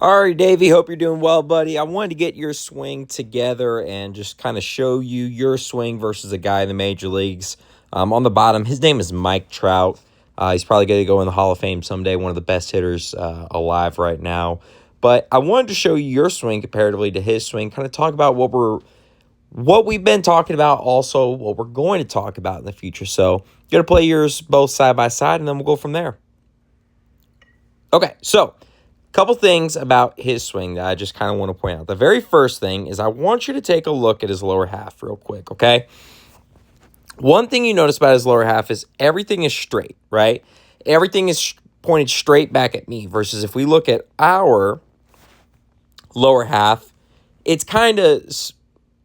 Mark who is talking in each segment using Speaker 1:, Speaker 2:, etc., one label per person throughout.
Speaker 1: All right, Davey, hope you're doing well, buddy. I wanted to get your swing together and just kind of show you your swing versus a guy in the major leagues. On the bottom, his name is Mike Trout. He's probably going to go in the Hall of Fame someday, one of the best hitters alive right now. But I wanted to show you your swing comparatively to his swing, kind of talk about what we've been talking about, also what we're going to talk about in the future. So, going to play yours both side by side, and then we'll go from there. Okay, so couple things about his swing that I just kind of want to point out. The very first thing is I want you to take a look at his lower half real quick, okay? One thing you notice about his lower half is everything is straight, right? Everything is pointed straight back at me versus if we look at our lower half, it's kind of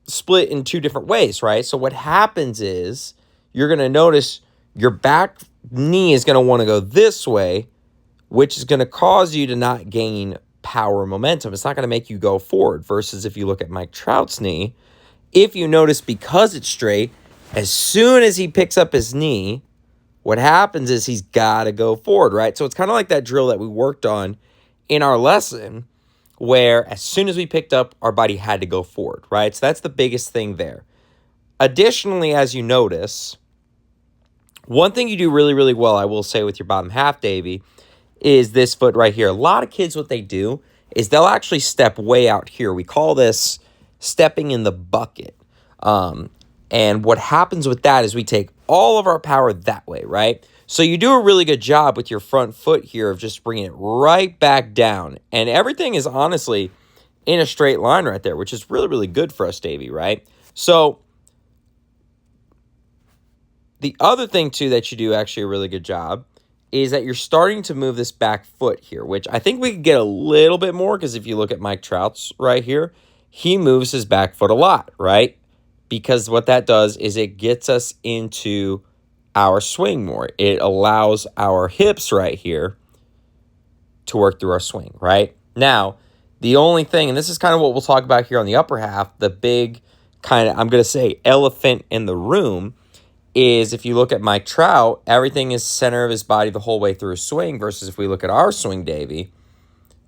Speaker 1: split in two different ways, right? So what happens is you're going to notice your back knee is going to want to go this way, which is going to cause you to not gain power and momentum. It's not going to make you go forward. Versus if you look at Mike Trout's knee, if you notice because it's straight, as soon as he picks up his knee, what happens is he's got to go forward, right? So it's kind of like that drill that we worked on in our lesson where as soon as we picked up, our body had to go forward, right? So that's the biggest thing there. Additionally, as you notice, one thing you do really, really well, I will say with your bottom half, Davey, is this foot right here. A lot of kids, what they do is they'll actually step way out here. We call this stepping in the bucket. And what happens with that is we take all of our power that way, right? So you do a really good job with your front foot here of just bringing it right back down. And everything is honestly in a straight line right there, which is really, really good for us, Davey, right? So the other thing, too, that you do actually a really good job is that you're starting to move this back foot here, which I think we could get a little bit more because if you look at Mike Trout's right here, he moves his back foot a lot, right? Because what that does is it gets us into our swing more. It allows our hips right here to work through our swing, right? Now, the only thing, and this is kind of what we'll talk about here on the upper half, the big kind of, I'm going to say, elephant in the room is if you look at Mike Trout, everything is center of his body the whole way through his swing versus if we look at our swing, Davey,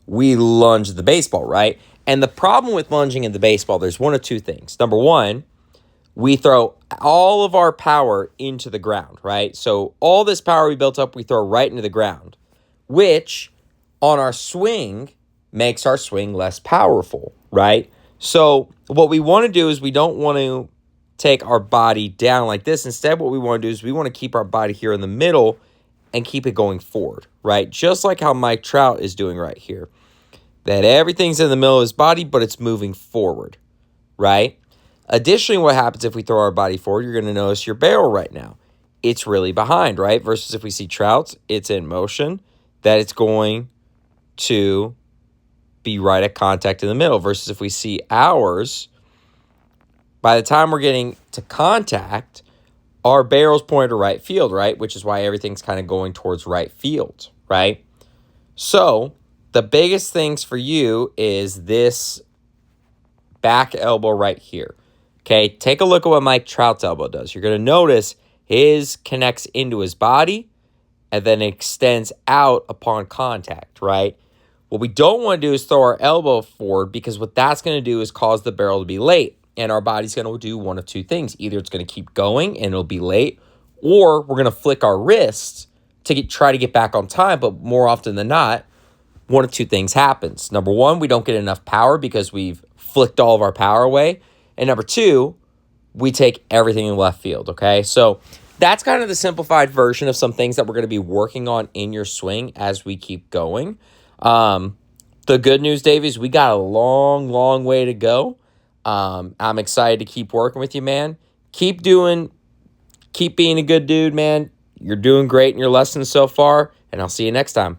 Speaker 1: we lunge the baseball, right? And the problem with lunging in the baseball, there's one of two things. Number one, we throw all of our power into the ground, right? So all this power we built up, we throw right into the ground, which on our swing makes our swing less powerful, right? So what we want to do is we don't want to take our body down like this. Instead, what we want to do is we want to keep our body here in the middle and keep it going forward, right? Just like how Mike Trout is doing right here. That everything's in the middle of his body, but it's moving forward, right? Additionally, what happens if we throw our body forward, you're going to notice your barrel right now. It's really behind, right? Versus if we see Trout's, it's in motion, that it's going to be right at contact in the middle. Versus if we see ours, by the time we're getting to contact, our barrel's pointed to right field, right? Which is why everything's kind of going towards right field, right? So the biggest things for you is this back elbow right here. Okay, take a look at what Mike Trout's elbow does. You're going to notice his connects into his body and then extends out upon contact, right? What we don't want to do is throw our elbow forward because what that's going to do is cause the barrel to be late. And our body's going to do one of two things. Either it's going to keep going and it'll be late, or we're going to flick our wrists to try to get back on time. But more often than not, one of two things happens. Number one, we don't get enough power because we've flicked all of our power away. And number two, we take everything in left field, okay? So that's kind of the simplified version of some things that we're going to be working on in your swing as we keep going. The good news, Davey, is we got a long, long way to go. I'm excited to keep working with you, man. Keep being a good dude, man. You're doing great in your lessons so far, and I'll see you next time.